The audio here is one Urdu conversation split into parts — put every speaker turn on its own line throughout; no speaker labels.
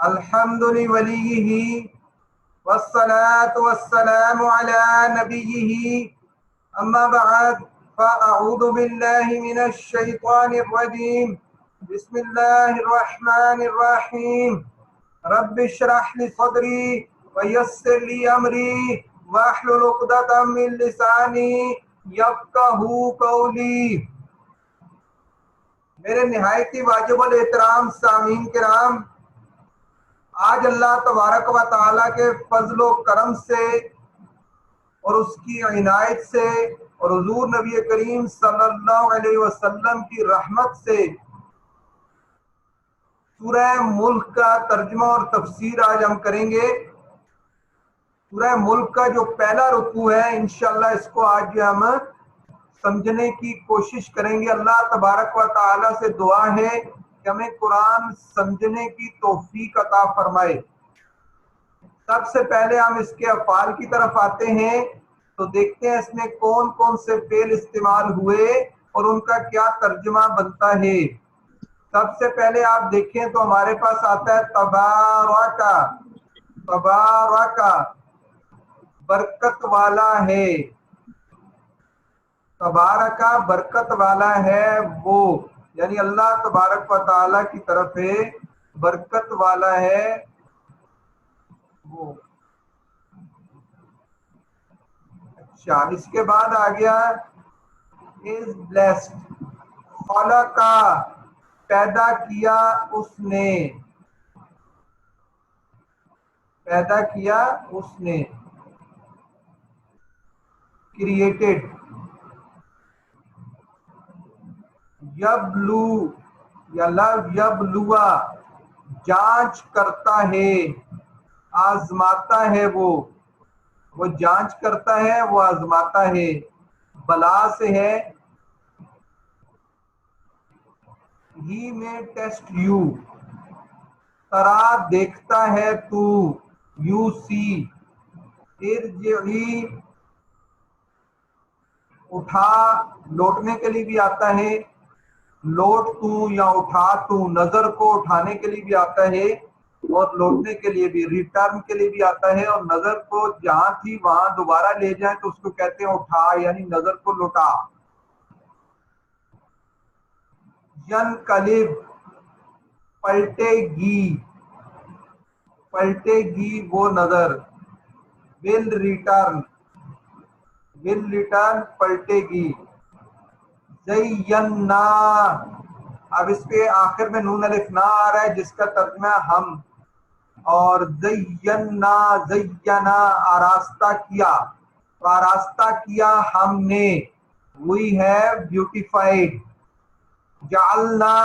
الحمد لوليه والصلاة والسلام على نبيه أما بعد فأعوذ بالله من الشيطان الرجيم بسم الله الرحمن الرحيم رب اشرح لي صدري ويسر لي أمري واحلل عقدة من لساني يفقهوا قولي۔ میرے نہایت ہی واجب الاحترام سامعین کرام، آج اللہ تبارک و تعالیٰ کے فضل و کرم سے اور اس کی عنایت سے اور حضور نبی کریم صلی اللہ علیہ وسلم کی رحمت سے سورہ ملک کا ترجمہ اور تفسیر آج ہم کریں گے۔ سورہ ملک کا جو پہلا رکوع ہے انشاءاللہ اس کو آج ہم سمجھنے کی کوشش کریں گے۔ اللہ تبارک و تعالیٰ سے دعا ہے کہ ہمیں قرآن سمجھنے کی توفیق عطا فرمائے۔ سب سے پہلے ہم اس کے افعال کی طرف آتے ہیں تو دیکھتے ہیں اس میں کون کون سے فعل استعمال ہوئے اور ان کا کیا ترجمہ بنتا ہے۔ سب سے پہلے آپ دیکھیں تو ہمارے پاس آتا ہے تبارکا، تبارکا برکت والا ہے، تبارکا برکت والا ہے وہ، یعنی اللہ تبارک و تعالیٰ کی طرف ہے برکت والا ہے وہ۔ اچھا، اس کے بعد آ گیا is blessed، خلقا پیدا کیا اس نے، پیدا کیا اس نے، کریٹڈ۔ یبلو یا لو یبلوا جانچ کرتا ہے، آزماتا ہے وہ جانچ کرتا ہے، وہ آزماتا ہے۔ بلا سے ہے ہی میں ٹیسٹ یو، ترا دیکھتا ہے تو، یو سی۔ ارجعی اٹھا لوٹنے کے لیے بھی آتا ہے، لوٹ تو یا اٹھا تو، نظر کو اٹھانے کے لیے بھی آتا ہے اور لوٹنے کے لیے بھی، ریٹرن کے لیے بھی آتا ہے، اور نظر کو جہاں تھی وہاں دوبارہ لے جائیں تو اس کو کہتے ہیں اٹھا، یعنی نظر کو لوٹا۔ ینقلب پلٹے گی، پلٹے گی وہ نظر۔ ول ریٹرن، ول ریٹرن پلٹے گی۔ زینا، اب اس پہ آخر میں نون الف نہ آ رہا ہے جس کا ترجمہ ہم، اور زینا زینا آراستہ کیا، تو آراستہ کیا ہم نے، وی ہیو بیوٹیفائڈ۔ جعلنا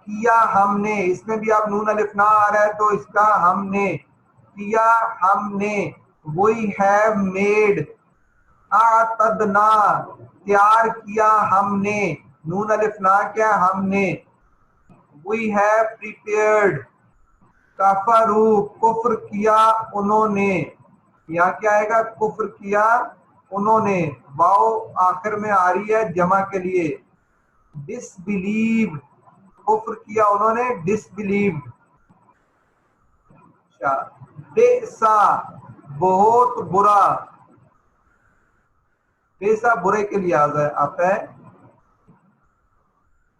کیا ہم نے، اس میں بھی اب نون الف نہ آ رہا ہے تو اس کا ہم نے کیا، ہم نے وی ہیو میڈ۔ اعتدنا تیار کیا ہم نے، نون الف نہ کیا ہم نے، وی ہیو پریپیئرڈ۔ کفروا کفر کیا انہوں نے، یہاں کیا آئے گا کفر کیا انہوں نے، واؤ آخر میں آ رہی ہے جمع کے لیے۔ ڈس بلیو کفر کیا انہوں نے، ڈس بلیوڈ۔ اچھا، بئسا بہت برا، بئسا برے کے لیے آتا ہے۔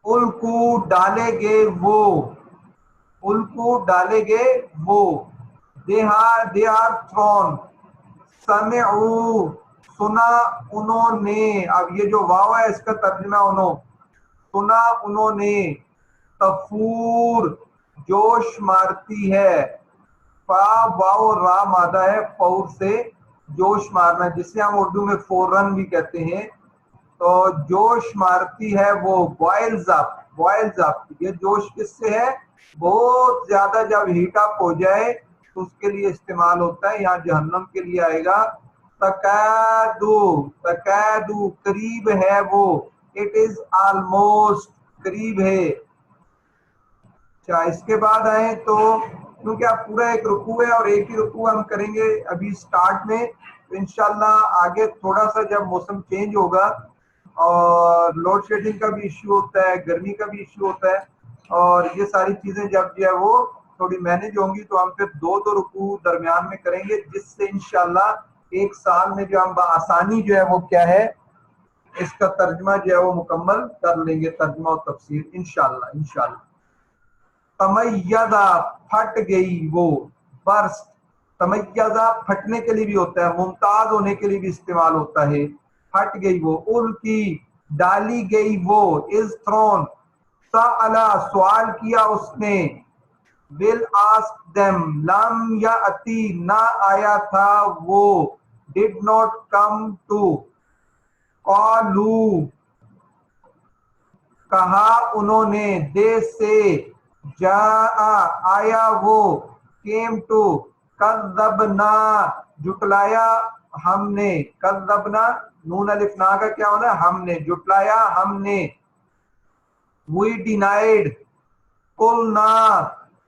الکو ڈالے گے وہ، الکو ڈالے گے وہ۔ they are thrown۔ سمعوا سنا انہوں نے، اب یہ جو واو ہے اس کا ترجمہ انہوں، سنا انہوں نے۔ تفور جوش مارتی ہے، فا واو را مادہ ہے، فور سے جوش مارنا، جسے ہم اردو میں فورن بھی کہتے ہیں، تو جوش مارتی ہے وہ۔ بوائلز اپ، بوائلز اپ یہ جوش کس سے ہے؟ بہت زیادہ جب ہیٹ اپ ہو جائے تو اس کے لیے استعمال ہوتا ہے، یہاں جہنم کے لیے آئے گا۔ تکادو، تکادو قریب ہے وہ، اٹ از آلموسٹ قریب ہے۔ اچھا، اس کے بعد آئیں تو کیونکہ اب پورا ایک رکوع ہے اور ایک ہی رکوع ہم کریں گے ابھی سٹارٹ میں، تو انشاءاللہ آگے تھوڑا سا جب موسم چینج ہوگا اور لوڈ شیڈنگ کا بھی ایشو ہوتا ہے، گرمی کا بھی ایشو ہوتا ہے، اور یہ ساری چیزیں جب جو ہے وہ تھوڑی مینج ہوں گی تو ہم پھر 2 رکوع درمیان میں کریں گے، جس سے انشاءاللہ ایک سال میں جو ہم بآسانی جو ہے وہ کیا ہے اس کا ترجمہ جو ہے وہ مکمل کر لیں گے، ترجمہ و تفسیر انشاءاللہ۔ تمیزہ پھٹ گئی وہ، برسٹ، تمیزہ پھٹنے کے لیے بھی ہوتا ہے، ممتاز ہونے کے لیے بھی استعمال ہوتا ہے، پھٹ گئی وہ، ال کی ڈالی گئی وہ، از تھرون، سألا سوال کیا اس نے، will ask them، لم یاتی نہ آیا تھا وہ، did not come to، قالو کہا انہوں نے، دے سے، جاء آیا وہ، came to، کذبنا جٹلایا ہم نے، کذبنا نون الف نا کا کیا ہونا ہے، ہم نے جٹلایا ہم نے، we denied، قلنا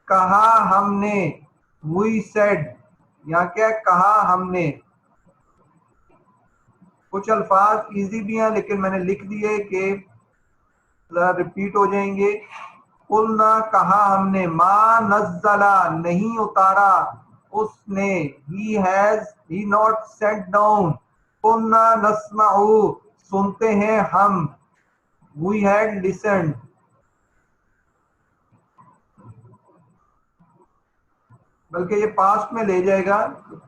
کہا ہم نے، we said یہاں کیا کہا ہم نے۔ کچھ الفاظ ایزی بھی ہیں لیکن میں نے لکھ دیے کہ ریپیٹ ہو جائیں گے۔ قلنا کہا ہم نے، ما نزلہ نہیں اتارا اس نے، he not sent down، قلنا نسمع سنتے ہیں ہم، we had listened۔ بلکہ یہ پاسٹ میں لے جائے گا،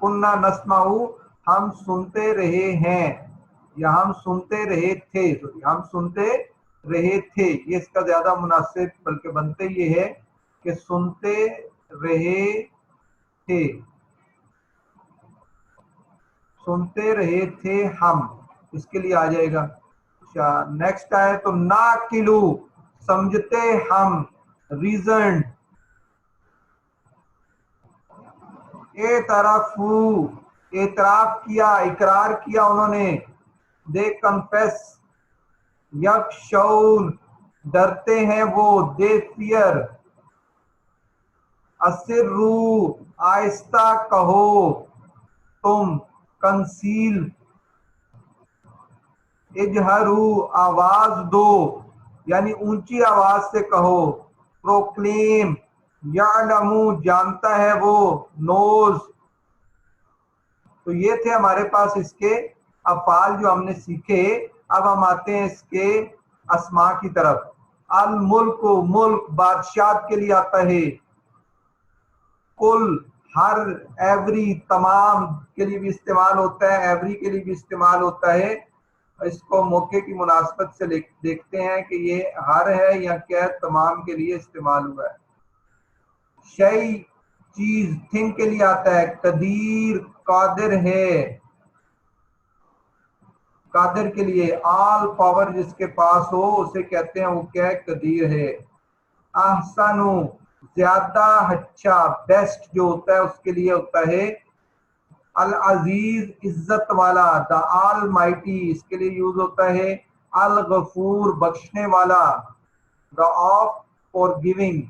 قلنا نسمع ہم سنتے رہے ہیں، یا ہم سنتے رہے تھے، ہم سنتے رہے تھے، یہ اس کا زیادہ مناسب بلکہ بنتے یہ ہے کہ سنتے رہے تھے، سنتے رہے تھے ہم، اس کے لیے آ جائے گا۔ اچھا نیکسٹ آئے تو ناقلو سمجھتے ہم، ریزنڈ، اعتراف کیا، اقرار کیا انہوں نے، دے کنفیس، یخشون ڈرتے ہیں وہ، دے فیئر، اسرو آہستہ کہو تم، کنسیل، اجہرو آواز دو یعنی اونچی آواز سے کہو، پروکلیم، یعلمو جانتا ہے وہ، نوز۔ تو یہ تھے ہمارے پاس اس کے افعال جو ہم نے سیکھے۔ اب ہم آتے ہیں اس کے اسماء کی طرف۔ الملک، ملک بادشاہت کے لیے آتا ہے، کل ہر، ایوری تمام کے لیے بھی استعمال ہوتا ہے، ایوری کے لیے بھی استعمال ہوتا ہے۔ اس کو موقع کی مناسبت سے دیکھتے ہیں کہ یہ ہر ہے یا کیا تمام کے لیے استعمال ہوا ہے۔ شیء چیز، تھنگ کے لیے آتا ہے، قدیر قادر ہے، قادر کے لیے آل پاور جس کے پاس ہو اسے کہتے ہیں وہ کیا ہے، قدیر ہے۔ احسنو زیادہ اچھا، بیسٹ جو ہوتا ہے اس کے لیے ہوتا ہے العزیز عزت والا، دا آل مائٹی، اس کے لیے یوز ہوتا ہے الغفور بخشنے والا، دا آف فار گیونگ۔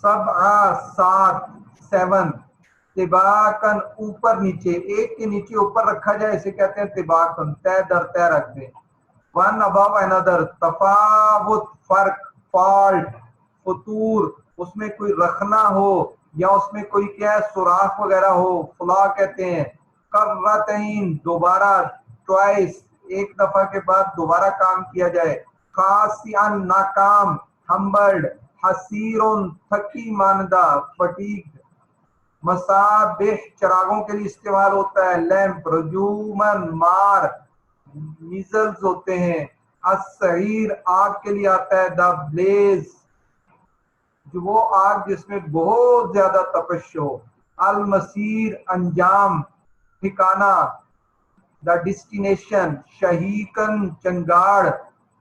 سبعہ سات، سیون، طباقن اوپر نیچے، ایک کے نیچے اوپر رکھا جائے اسے کہتے ہیں طباقن، تہ در تہ رکھ دیں۔ ون ابو another، تفاوت فرق، فالٹ، فطور اس میں کوئی رکھنا ہو یا اس میں کوئی کیا ہے سوراخ وغیرہ ہو، فلا کہتے ہیں۔ کرتین دوبارہ، ٹوائس ایک دفعہ کے بعد دوبارہ کام کیا جائے۔ خاسئن ناکام، ہمبلڈ۔ حسیرن تھکی ماندہ، فٹیگڈ۔ مصابیح چراغوں کے لیے استعمال ہوتا ہے، لیمپ۔ رجومن مار، میزلز ہوتے ہیں۔ السعیر آگ کے لیے آتا ہے، دا بلیز، جو وہ آگ جس میں بہت زیادہ تپش ہو۔ المسیر انجام، ٹھکانہ، دا ڈیسٹینیشن۔ شہیقن چنگاڑ،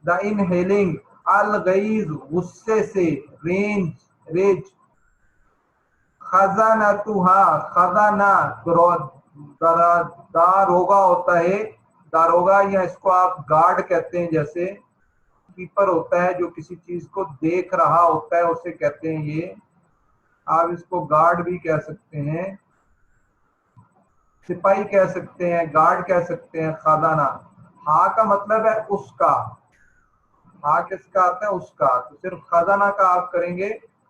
دا انہیلنگ۔ الغیظ غصے سے، رینج، ریج۔ خزانتہا، خزانہ داروغہ ہوتا ہے، داروغہ یا اس کو آپ گارڈ کہتے ہیں، جیسے کیپر ہوتا ہے جو کسی چیز کو دیکھ رہا ہوتا ہے اسے کہتے ہیں یہ، آپ اس کو گارڈ بھی کہہ سکتے ہیں، سپاہی کہہ سکتے ہیں، گارڈ کہہ سکتے ہیں۔ خزانہ، ہاں کا مطلب ہے اس کا، ہاں کس کا آتا ہے، اس کا، تو صرف خزانہ کا آپ کریں گے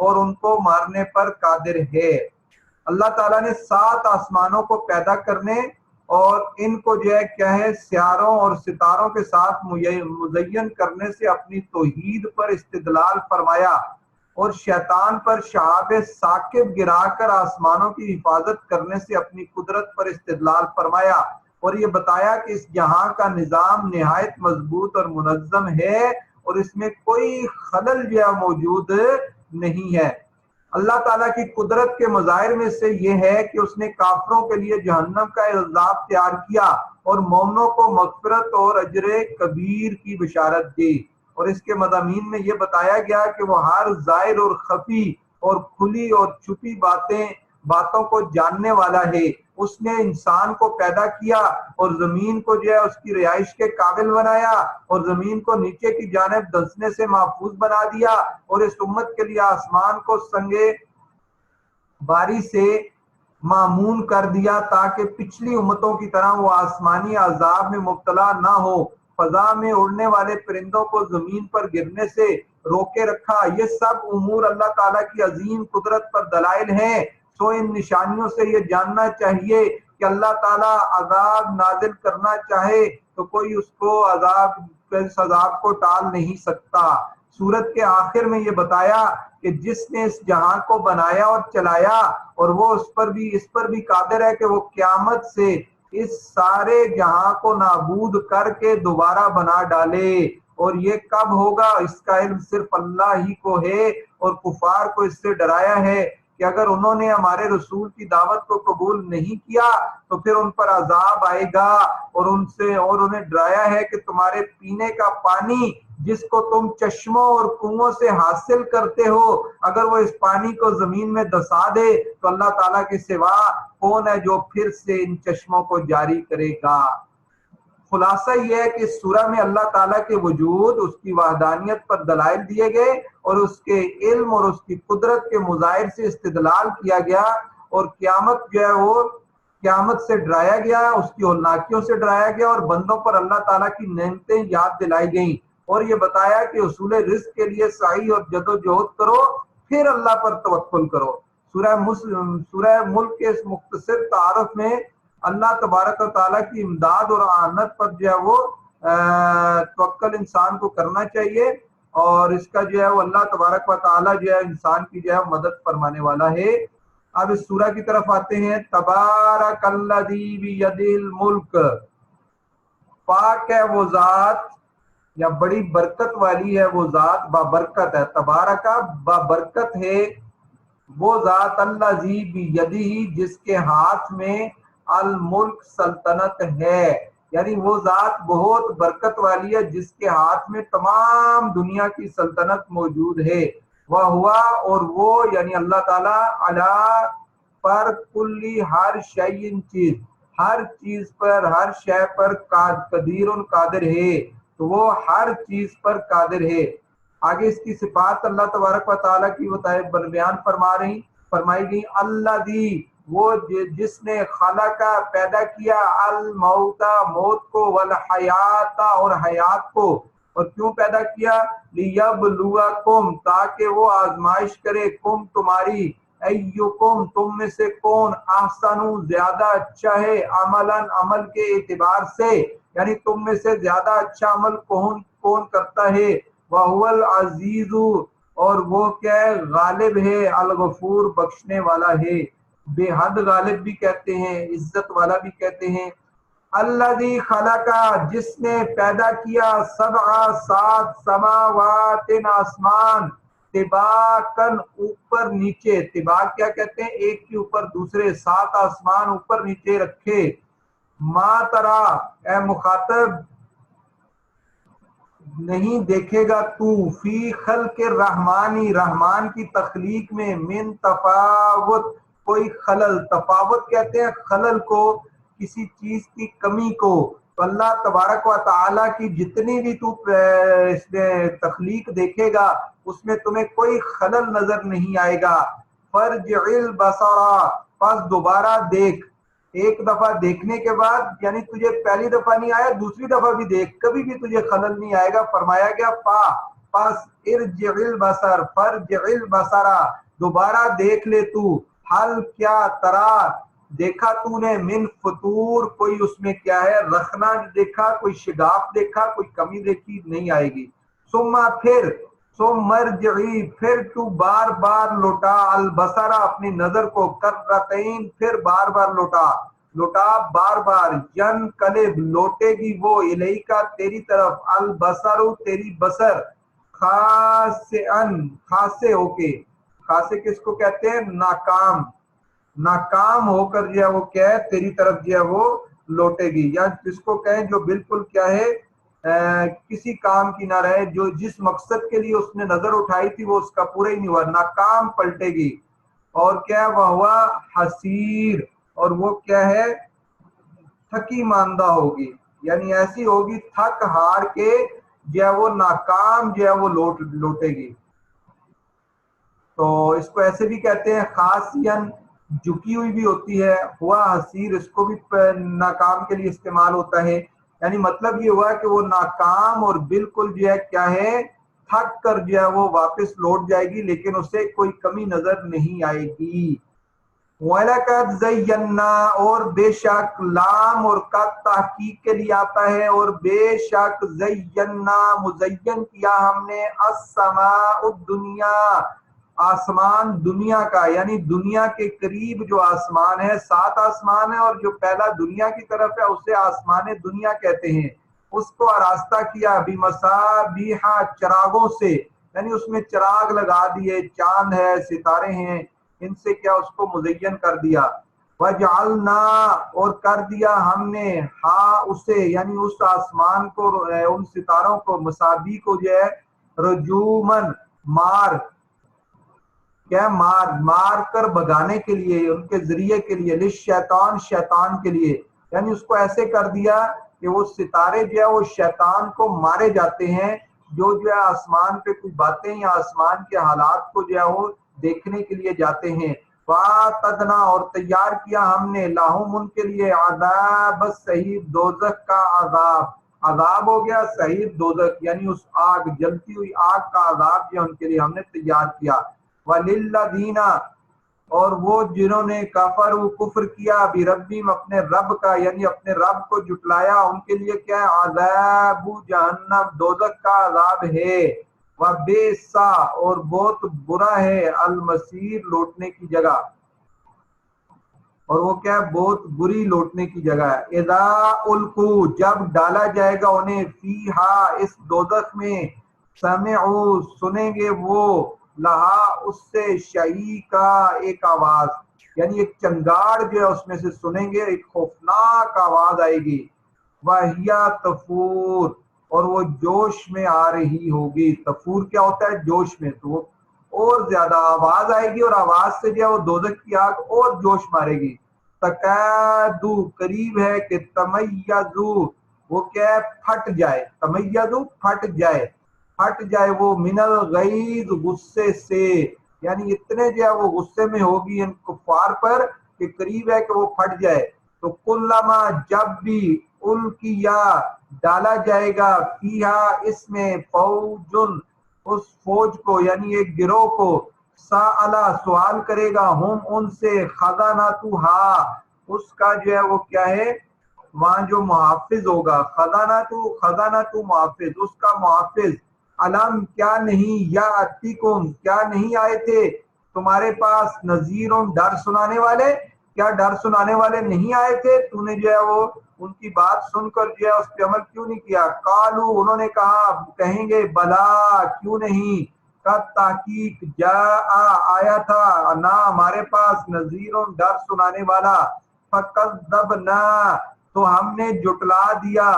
اور ان کو مارنے پر قادر ہے۔ اللہ تعالیٰ نے 7 آسمانوں کو پیدا کرنے اور ان کو جو ہے کیا ہے سیاروں اور ستاروں کے ساتھ مزین کرنے سے اپنی توحید پر استدلال فرمایا، اور شیطان پر شہاب ثاقب گرا کر آسمانوں کی حفاظت کرنے سے اپنی قدرت پر استدلال فرمایا، اور یہ بتایا کہ اس جہاں کا نظام نہایت مضبوط اور منظم ہے اور اس میں کوئی خلل یا موجود نہیں ہے۔ اللہ تعالیٰ کی قدرت کے مظاہر میں سے یہ ہے کہ اس نے کافروں کے لیے جہنم کا عذاب تیار کیا اور مومنوں کو مغفرت اور اجر کبیر کی بشارت دی، اور اس کے مضامین میں یہ بتایا گیا کہ وہ ہر ظاہر اور خفی اور کھلی اور چھپی باتوں کو جاننے والا ہے۔ اس نے انسان کو پیدا کیا اور زمین کو جو ہے اس کی رہائش کے قابل بنایا، اور زمین کو نیچے کی جانب دھنسنے سے محفوظ بنا دیا، اور اس امت کے لیے آسمان کو سنگے باری سے معمون کر دیا تاکہ پچھلی امتوں کی طرح وہ آسمانی عذاب میں مبتلا نہ ہو۔ فضا میں اڑنے والے پرندوں کو زمین پر گرنے سے روکے رکھا۔ یہ سب امور اللہ تعالیٰ کی عظیم قدرت پر دلائل ہیں۔ سو ان نشانیوں سے یہ جاننا چاہیے کہ اللہ تعالیٰ عذاب نازل کرنا چاہے تو کوئی اس عذاب کو ٹال نہیں سکتا۔ سورت کے آخر میں یہ بتایا کہ جس نے اس جہاں کو بنایا اور چلایا، اور وہ اس پر بھی قادر ہے کہ وہ قیامت سے اس سارے جہاں کو نابود کر کے دوبارہ بنا ڈالے، اور یہ کب ہوگا اس کا علم صرف اللہ ہی کو ہے، اور کفار کو اس سے ڈرایا ہے کہ اگر انہوں نے ہمارے رسول کی دعوت کو قبول نہیں کیا تو پھر ان پر عذاب آئے گا، اور انہیں ڈرایا ہے کہ تمہارے پینے کا پانی جس کو تم چشموں اور کنووں سے حاصل کرتے ہو، اگر وہ اس پانی کو زمین میں دسا دے تو اللہ تعالیٰ کے سوا کون ہے جو پھر سے ان چشموں کو جاری کرے گا۔ خلاصہ یہ ہے کہ اس سورہ میں اللہ تعالیٰ کے وجود، اس کی وحدانیت پر دلائل دیے گئے، اور اس کے علم اور اس کی قدرت کے مظاہر سے استدلال کیا گیا، اور قیامت جو ہے وہ قیامت سے ڈرایا گیا، اس کی ہولناکیوں سے ڈرایا گیا، اور بندوں پر اللہ تعالیٰ کی نعمتیں یاد دلائی گئیں، اور یہ بتایا کہ حصول رزق کے لیے سعی اور جد و جہد کرو، پھر اللہ پر توکل کرو۔ سورہ ملک کے اس مختصر تعارف میں اللہ تبارک و تعالیٰ کی امداد اور اعانت پر جو ہے وہ توکل انسان کو کرنا چاہیے، اور اس کا جو ہے وہ اللہ تبارک و تعالیٰ جو ہے انسان کی جو ہے مدد فرمانے والا ہے۔ اب اس سورہ کی طرف آتے ہیں۔ تبارک الذی بیدہ الملک، پاک ہے وہ ذات یا بڑی برکت والی ہے وہ ذات، بابرکت ہے۔ تبارکہ بابرکت ہے وہ ذات، الذی بیدہ جس کے ہاتھ میں الملک سلطنت ہے، یعنی وہ ذات بہت برکت والی ہے جس کے ہاتھ میں تمام دنیا کی سلطنت موجود ہے۔ وہ ہوا، اور وہ یعنی اللہ تعالیٰ، علی پر کلی ہر شیء چیز، ہر چیز پر، ہر شے پر قدیر قادر ہے، تو وہ ہر چیز پر قادر ہے۔ آگے اس کی صفات اللہ تبارک و تعالیٰ کی بیان فرمائی گئی۔ الذی، وہ جس نے خلق پیدا کیا، الموت موت کو، والحیات اور حیات کو، اور کیوں پیدا کیا؟ لیبلوکم تاکہ وہ آزمائش کرے، کم تمہاری، ایکم تم میں سے کون، احسن زیادہ اچھا ہے، عملاً عمل کے اعتبار سے، یعنی تم میں سے زیادہ اچھا عمل کون کرتا ہے۔ وَهُوَ الْعَزِيزُ، اور وہ کیا ہے؟ غالب ہے، الغفور بخشنے والا ہے، بے حد غالب بھی کہتے ہیں، عزت والا بھی کہتے ہیں۔ الذی خلق، جس نے پیدا کیا، سبع 7 سماوات آسمان، طباقاً اوپر نیچے، طباق کیا کہتے ہیں؟ ایک کے اوپر دوسرے، 7 آسمان اوپر نیچے رکھے۔ ما ترا، اے مخاطب نہیں دیکھے گا تو، فی خلق الرحمانی رحمان کی تخلیق میں، من تفاوت کوئی خلل، تفاوت کہتے ہیں خلل کو، کسی چیز کی کمی کو۔ تو اللہ تبارک و تعالیٰ کی جتنی بھی تو اس میں تخلیق دیکھے گا اس میں تمہیں کوئی خلل نظر نہیں آئے گا۔ فرجع البصر، پس دوبارہ دیکھ، ایک دفعہ دیکھنے کے بعد یعنی تجھے پہلی دفعہ نہیں آیا، دوسری دفعہ بھی دیکھ، کبھی بھی تجھے خلل نہیں آئے گا۔ فرمایا گیا پا، پس ارجع البصر فرجع البصرا دوبارہ دیکھ لے تو، حل کیا ترا دیکھا تو نے، من فطور کوئی اس میں کیا ہے رخنا دیکھا، کوئی شگاف دیکھا، کوئی کمی دیکھی نہیں آئے گی. ثم پھر ثم ارجعی پھر تو بار بار لوٹا، البصرا اپنی نظر کو، کرتین پھر بار بار لوٹا بار بار، ینقلب لوٹے گی وہ، الیکا تیری طرف، البصر تیری بصر، خاسئن خاسے ہو کے، خاسے کس کو کہتے ہیں؟ ناکام ہو کر جو ہے وہ کیا ہے تیری طرف جو ہے وہ لوٹے گی، یا جس کو کہیں جو بالکل کیا ہے کسی کام کی نہ رہے، جو جس مقصد کے لیے اس نے نظر اٹھائی تھی وہ اس کا پورا ہی نہیں ہوا، ناکام پلٹے گی. اور کیا وہ حسیر، اور وہ کیا ہے تھکی ماندہ ہوگی، یعنی ایسی ہوگی تھک ہار کے جو ہے وہ ناکام جو ہے وہ لوٹے گی. تو اس کو ایسے بھی کہتے ہیں خاصین، جھکی ہوئی بھی ہوتی ہے، ہوا حسیر اس کو بھی ناکام کے لیے استعمال ہوتا ہے. یعنی مطلب یہ ہوا کہ وہ ناکام اور بالکل جو ہے کیا ہے تھک کر جو ہے وہ واپس لوٹ جائے گی، لیکن اسے کوئی کمی نظر نہیں آئے گی. وَلَقَدْ زَيَّنَّا اور بے شک، لام اور کا تحقیق کے لیے آتا ہے، اور بے شک زینا مزین کیا ہم نے، السماء الدنیا آسمان دنیا کا، یعنی دنیا کے قریب جو آسمان ہے، 7 آسمان ہے، اور جو پہلا دنیا کی طرف ہے اسے آسمان دنیا کہتے ہیں. اس کو آراستہ کیا بمصابیح چراغوں سے، یعنی اس میں چراغ لگا دیے، چاند ہے، ستارے ہیں، ان سے کیا اس کو مزین کر دیا. وجعلنا اور کر دیا ہم نے اسے، یعنی اس آسمان کو، ان ستاروں کو، مصابیح کو جو ہے رجومن مار کر بگانے کے لیے، ان کے ذریعے کے لیے، للشیطان شیطان کے لیے، یعنی اس کو ایسے کر دیا کہ وہ ستارے جو ہے وہ شیطان کو مارے جاتے ہیں، جو ہے آسمان پہ کچھ باتیں یا آسمان کے حالات کو جو ہے وہ دیکھنے کے لیے جاتے ہیں. وَأَعْتَدْنَا اور تیار کیا ہم نے، لَهُمْ ان کے لیے، عذاب السعیر دوزخ کا عذاب ہو گیا، سعیر دوزخ یعنی اس آگ، جلتی ہوئی آگ کا عذاب جو ان کے لیے ہم نے تیار کیا. وَلِلَّذِينَ اور وہ جنہوں نے کفر کیا بربہم اپنے رب کا، یعنی اپنے رب کو جھٹلایا، ان کے لیے کیا ہے عذاب جہنم دوزخ کا عذاب ہے. وَبِئْسَ اور بہت برا ہے المصیر لوٹنے کی جگہ، اور وہ کیا ہے بہت بری لوٹنے کی جگہ ہے. اذا القوا جب ڈالا جائے گا انہیں، فیہا اس دوزخ میں، سمعوا سنیں گے وہ، لہا اس سے، شہیقا ایک آواز، یعنی ایک چنگاڑ جو ہے اس میں سے سنیں گے، ایک خوفناک آواز آئے گی. وَهِيَ تَفُورُ اور وہ جوش میں آ رہی ہوگی. تفور کیا ہوتا ہے؟ جوش میں. تو وہ اور زیادہ آواز آئے گی، اور آواز سے جو ہے وہ دوزخ کی آگ اور جوش مارے گی. تکادو قریب ہے کہ تمیزو وہ کیا ہے پھٹ جائے، تمیزو پھٹ جائے وہ، من الغیظ غصے سے، یعنی اتنے جو ہے وہ غصے میں ہوگی ان کفار پر کہ قریب ہے کہ وہ پھٹ جائے. تو کلما جب بھی الکیا ڈالا جائے گا، فیہا اس میں، فوجن اس فوج کو، یعنی ایک گروہ کو، سألا سوال کرے گا، ہم ان سے، خزانتہا اس کا جو ہے وہ کیا ہے وہاں جو محافظ ہوگا، خزانتو محافظ، اس کا محافظ، علم کیا نہیں، یا اتیکم کیا نہیں آئے تھے تمہارے پاس، نذیروں ڈر سنانے والے، کیا ڈر سنانے والے نہیں آئے تھے؟ تو نے جو ہے وہ ان کی بات سن کر جو ہے اس پہ عمل کیوں نہیں کیا؟ قالو انہوں نے کہا، کہیں گے بلا کیوں نہیں، قد تحقیق آیا تھا نا ہمارے پاس، نذیروں ڈر سنانے والا، فکذبنا تو ہم نے جھٹلا دیا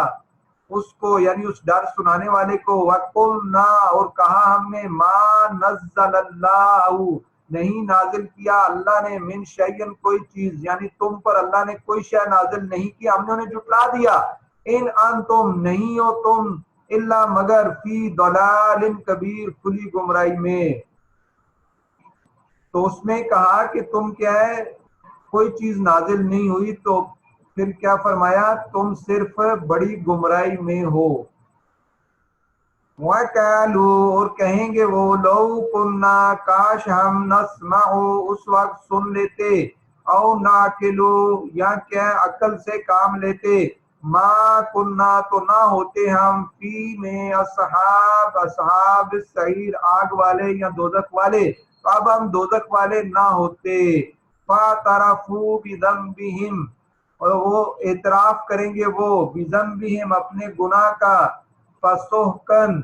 اس کو، یعنی اس ڈر سنانے والے کو، وقلنا اور کہا ہم نے، ما نزل اللہ نہیں نازل کیا اللہ نے، من شیئن کوئی چیز، یعنی تم پر اللہ نے کوئی شے نازل نہیں کیا، ہم نے انہیں جھٹلا دیا. ان انتم نہیں ہو تم، الا مگر، فی ضلال کبیر کھلی گمراہی میں. تو اس میں کہا کہ تم کیا ہے کوئی چیز نازل نہیں ہوئی، تو پھر کیا فرمایا؟ تم صرف بڑی گمراہی میں ہو. وَقَالُوا اور کہیں گے وہ لو کننا کاش ہم نسمع اس وقت سن لیتے او ناقلو یا کیا عقل سے کام لیتے ما کننا تو نہ ہوتے ہم فی میں اصحاب السعیر آگ والے یا دوزخ والے، تو اب ہم دوزخ والے نہ ہوتے۔ فَاعْتَرَفُوا بِذَنبِهِمْ اور وہ اعتراف کریں گے وہ بِذَنبِهِمْ اپنے گناہ کا، فَسُحْقًا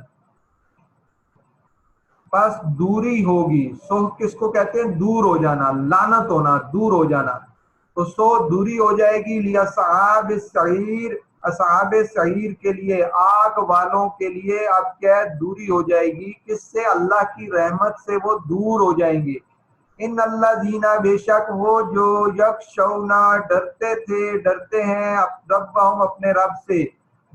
پس دوری ہوگی۔ سوہ کس کو کہتے ہیں؟ دور ہو جانا، لعنت ہونا، دور ہو جانا، تو سو دوری ہو جائے گی لِأَصْحَابِ السَّعِيرِ اصحاب سعیر کے لیے، آگ والوں کے لیے اب کیا دوری ہو جائے گی، کس سے؟ اللہ کی رحمت سے وہ دور ہو جائیں گے۔ ان اللہ زینا بے شک وہ جو یکشونا ڈرتے ہیں ربہم اپنے رب سے،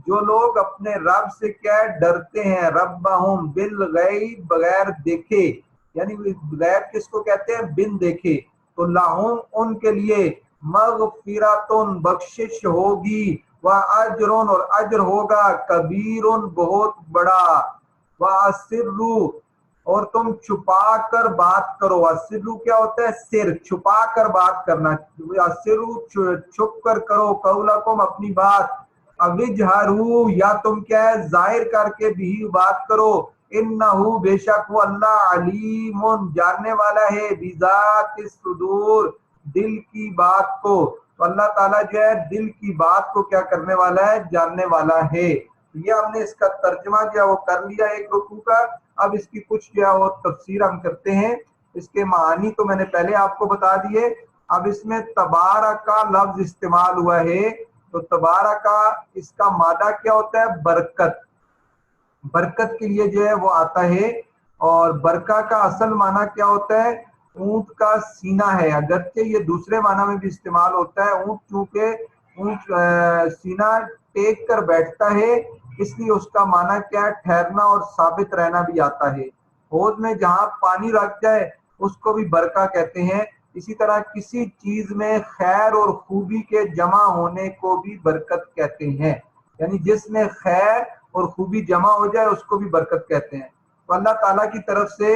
جو لوگ اپنے رب سے کیا ڈرتے ہیں، ربہم بالغیب بغیر دیکھے، یعنی غیب کس کو کہتے ہیں؟ بن دیکھے، تو لہم ان کے لیے مغفراتن بخشش ہوگی، واجرن اور اجر ہوگا، کبیرن بہت بڑا، واسروا اور تم چھپا کر بات کرو۔ اسرو کیا ہوتا ہے؟ سر، چھپا کر بات کرنا، اسرو چھپ کر کرو، قولکم اپنی بات، اوجہروا یا تم کیا ہے ظاہر کر کے بھی بات کرو، انہو بے شک وہ اللہ علیم جاننے والا ہے، بذات الصدور دل کی بات کو، تو اللہ تعالیٰ جو ہے دل کی بات کو کیا کرنے والا ہے؟ جاننے والا ہے۔ یہ ہم نے اس کا ترجمہ جو ہے وہ کر لیا ایک رکوع کا، اب اس کی کچھ جو ہے وہ تفسیر ہم کرتے ہیں۔ اس کے معانی تو میں نے پہلے آپ کو بتا دیے، اب اس میں تبارک کا لفظ استعمال ہوا ہے، تو تبارک کا اس کا مادہ کیا ہوتا ہے؟ برکت، برکت کے لیے جو ہے وہ آتا ہے، اور برکہ کا اصل معنی کیا ہوتا ہے؟ اونٹ کا سینہ ہے، اگرچہ یہ دوسرے معنی میں بھی استعمال ہوتا ہے، اونٹ چونکہ اونٹ سینہ ٹیک کر بیٹھتا ہے، اس لیے اس کا معنی کیا ہے؟ ٹھہرنا اور ثابت رہنا بھی آتا ہے۔ حوض میں جہاں پانی رکھ جائے اس کو بھی برکہ کہتے ہیں، اسی طرح کسی چیز میں خیر اور خوبی کے جمع ہونے کو بھی برکت کہتے ہیں، یعنی جس میں خیر اور خوبی جمع ہو جائے اس کو بھی برکت کہتے ہیں۔ تو اللہ تعالیٰ کی طرف سے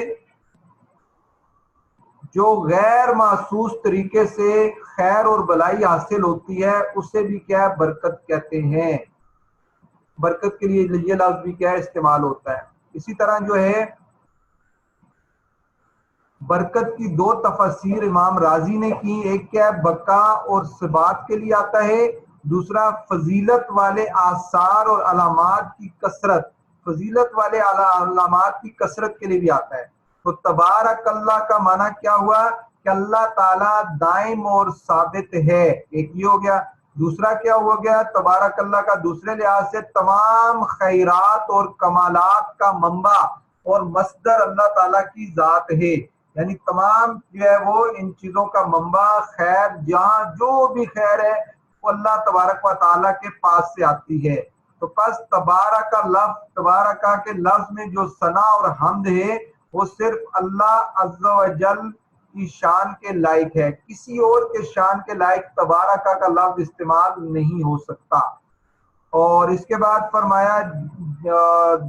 جو غیر محسوس طریقے سے خیر اور بلائی حاصل ہوتی ہے اسے بھی کیا ہے؟ برکت کہتے ہیں۔ برکت کے لیے یہ لفظ بھی کیا ہے؟ استعمال ہوتا ہے۔ اسی طرح جو ہے برکت کی دو تفسیر امام راضی نے کی، ایک کیا ہے؟ بقا اور ثبات کے لیے آتا ہے، دوسرا فضیلت والے آثار اور علامات کی کثرت، فضیلت والے علامات کی کثرت کے لیے بھی آتا ہے۔ تو تبارک اللہ کا معنی کیا ہوا؟ کہ اللہ تعالیٰ دائم اور ثابت ہے، ایک یہ ہو گیا۔ دوسرا کیا ہو گیا؟ تبارک اللہ کا دوسرے لحاظ سے تمام خیرات اور کمالات کا منبع اور مصدر اللہ تعالیٰ کی ذات ہے، یعنی تمام جو ہے وہ ان چیزوں کا منبع، خیر، جہاں جو بھی خیر ہے وہ اللہ تبارک و تعالیٰ کے پاس سے آتی ہے۔ تو پس تبارک کا لفظ، تبارک کے لفظ میں جو ثنا اور حمد ہے وہ صرف اللہ عز و جل کی شان کے لائق ہے، کسی اور کے شان کے لائق تبارک کا لفظ استعمال نہیں ہو سکتا۔ اور اس کے بعد فرمایا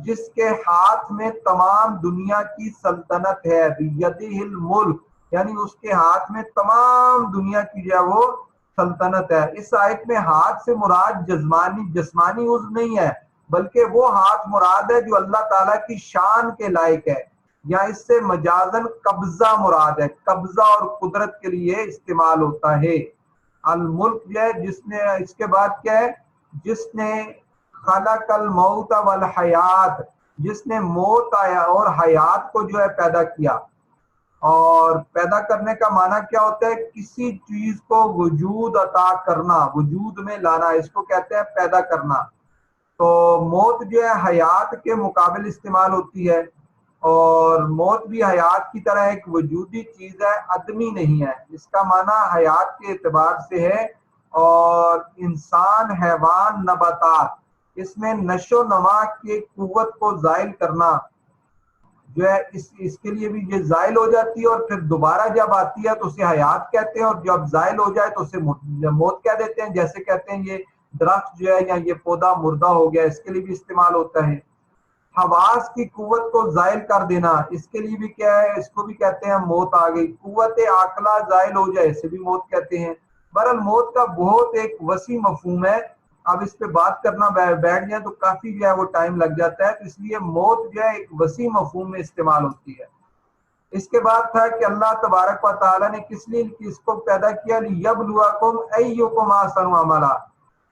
جس کے ہاتھ میں تمام دنیا کی سلطنت ہے، بیدہ الملک، یعنی اس کے ہاتھ میں تمام دنیا کی جو ہے وہ سلطنت ہے۔ اس آیت میں ہاتھ سے مراد جسمانی عضو نہیں ہے، بلکہ وہ ہاتھ مراد ہے جو اللہ تعالیٰ کی شان کے لائق ہے، یا اس سے مجازن قبضہ مراد ہے، قبضہ اور قدرت کے لیے استعمال ہوتا ہے۔ الملک جو ہے جس نے، اس کے بعد کیا ہے؟ جس نے خلق الموت والحیات، جس نے موت آیا اور حیات کو جو ہے پیدا کیا، اور پیدا کرنے کا معنی کیا ہوتا ہے؟ کسی چیز کو وجود عطا کرنا، وجود میں لانا، اس کو کہتے ہیں پیدا کرنا۔ تو موت جو ہے حیات کے مقابل استعمال ہوتی ہے، اور موت بھی حیات کی طرح ایک وجودی چیز ہے، عدمی نہیں ہے، اس کا معنی حیات کے اعتبار سے ہے۔ اور انسان، حیوان، نباتات، اس میں نشو و نما کی قوت کو زائل کرنا جو ہے اس کے لیے بھی یہ زائل ہو جاتی ہے، اور پھر دوبارہ جب آتی ہے تو اسے حیات کہتے ہیں، اور جب زائل ہو جائے تو اسے موت کہہ دیتے ہیں، جیسے کہتے ہیں یہ درخت جو ہے یا یہ پودا مردہ ہو گیا، اس کے لیے بھی استعمال ہوتا ہے۔ حواس کی قوت کو زائل کر دینا، اس کے لیے بھی کیا ہے، اس کو بھی کہتے ہیں موت آ گئی. قوت عاقلہ زائل ہو جائے اسے بھی موت کہتے ہیں. بہرحال موت کا بہت ایک وسیع مفہوم ہے، اب اس پہ بات کرنا بیٹھ جائیں تو کافی جو ہے وہ ٹائم لگ جاتا ہے، اس لیے موت جو ہے ایک وسیع مفہوم میں استعمال ہوتی ہے. اس کے بعد تھا کہ اللہ تبارک و تعالیٰ نے کس لیے اس کو پیدا کیا، لیبلوکم ایکم احسن عملا،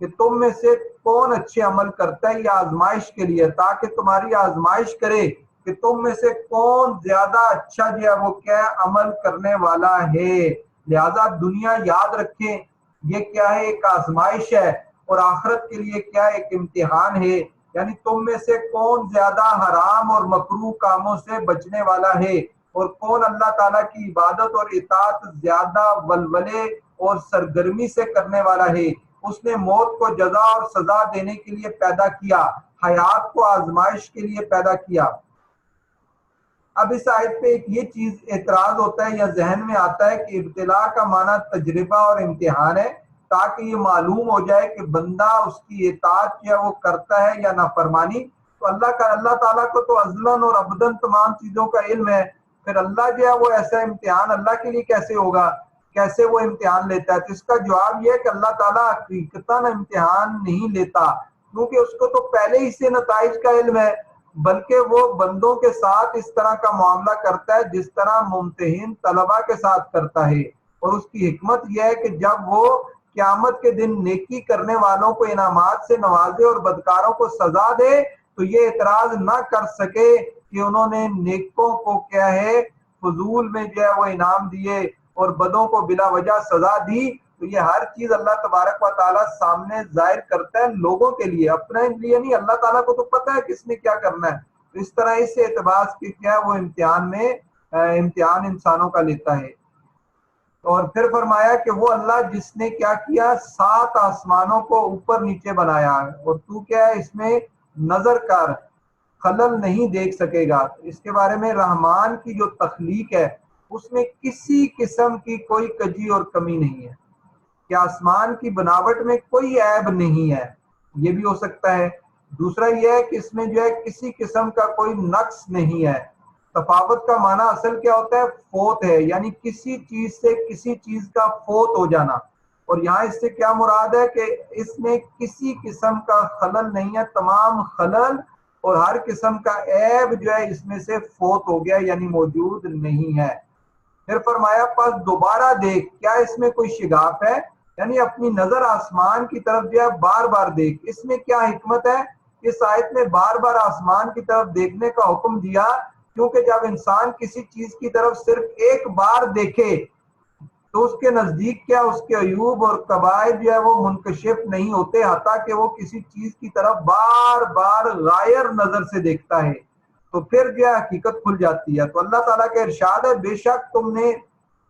کہ تم میں سے کون اچھے عمل کرتا ہے، یہ آزمائش کے لیے، تاکہ تمہاری آزمائش کرے کہ تم میں سے کون زیادہ اچھا جو ہے وہ کیا عمل کرنے والا ہے. لہذا دنیا یاد رکھیں یہ کیا ہے، ایک آزمائش ہے، اور آخرت کے لیے کیا ایک امتحان ہے. یعنی تم میں سے کون زیادہ حرام اور مکروہ کاموں سے بچنے والا ہے، اور کون اللہ تعالیٰ کی عبادت اور اطاعت زیادہ ولولے اور سرگرمی سے کرنے والا ہے. اس نے موت کو جزا اور سزا دینے کے لیے پیدا کیا، حیات کو آزمائش کے لیے پیدا کیا. اب اس آیت پہ ایک یہ چیز اعتراض ہوتا ہے یا ذہن میں آتا ہے کہ ابتلاء کا معنی تجربہ اور امتحان ہے، تاکہ یہ معلوم ہو جائے کہ بندہ اس کی اطاعت کیا وہ کرتا ہے یا نافرمانی. تو اللہ تعالیٰ کو تو ازلاً اور ابداً تمام چیزوں کا علم ہے، پھر اللہ جو ہے وہ ایسا امتحان اللہ کے لیے کیسے ہوگا، کیسے وہ امتحان لیتا ہے؟ تو اس کا جواب یہ ہے کہ اللہ تعالیٰ حقیقتاً امتحان نہیں لیتا، کیونکہ اس کو تو پہلے ہی سے نتائج کا علم ہے، بلکہ وہ بندوں کے ساتھ اس طرح کا معاملہ کرتا ہے جس طرح ممتحن طلبہ کے ساتھ کرتا ہے. اور اس کی حکمت یہ ہے کہ جب وہ قیامت کے دن نیکی کرنے والوں کو انعامات سے نوازے اور بدکاروں کو سزا دے تو یہ اعتراض نہ کر سکے کہ انہوں نے نیکوں کو کیا ہے فضول میں جو ہے وہ انعام دیے اور بدوں کو بلا وجہ سزا دی. تو یہ ہر چیز اللہ تبارک و تعالیٰ سامنے ظاہر کرتا ہے لوگوں کے لیے، اپنے لیے نہیں. اللہ تعالیٰ کو تو پتہ ہے کس نے کیا کرنا ہے. تو اس طرح اس اعتبار کی کیا وہ امتحان انسانوں کا لیتا ہے. اور پھر فرمایا کہ وہ اللہ جس نے کیا کیا، 7 آسمانوں کو اوپر نیچے بنایا، اور تو کیا ہے اس میں نظر کر، خلل نہیں دیکھ سکے گا. اس کے بارے میں رحمان کی جو تخلیق ہے اس میں کسی قسم کی کوئی کجی اور کمی نہیں ہے، کہ آسمان کی بناوٹ میں کوئی عیب نہیں ہے، یہ بھی ہو سکتا ہے. دوسرا یہ ہے کہ اس میں جو ہے کسی قسم کا کوئی نقص نہیں ہے. تفاوت کا معنی اصل کیا ہوتا ہے، فوت ہے، یعنی کسی چیز سے کسی چیز کا فوت ہو جانا. اور یہاں اس سے کیا مراد ہے کہ اس میں کسی قسم کا خلل نہیں ہے، تمام خلل اور ہر قسم کا عیب جو ہے اس میں سے فوت ہو گیا، یعنی موجود نہیں ہے. پھر فرمایا پس دوبارہ دیکھ، کیا اس میں کوئی شگاف ہے، یعنی اپنی نظر آسمان کی طرف جو ہے بار بار دیکھ. اس میں کیا حکمت ہے، اس آیت میں بار بار آسمان کی طرف دیکھنے کا حکم دیا، کیونکہ جب انسان کسی چیز کی طرف صرف ایک بار دیکھے تو اس کے نزدیک کیا اس کے عیوب اور قبائح جو ہے وہ منکشف نہیں ہوتے، حتیٰ کہ وہ کسی چیز کی طرف بار بار غائر نظر سے دیکھتا ہے تو پھر جو ہے حقیقت کھل جاتی ہے. تو اللہ تعالیٰ کا ارشاد ہے بے شک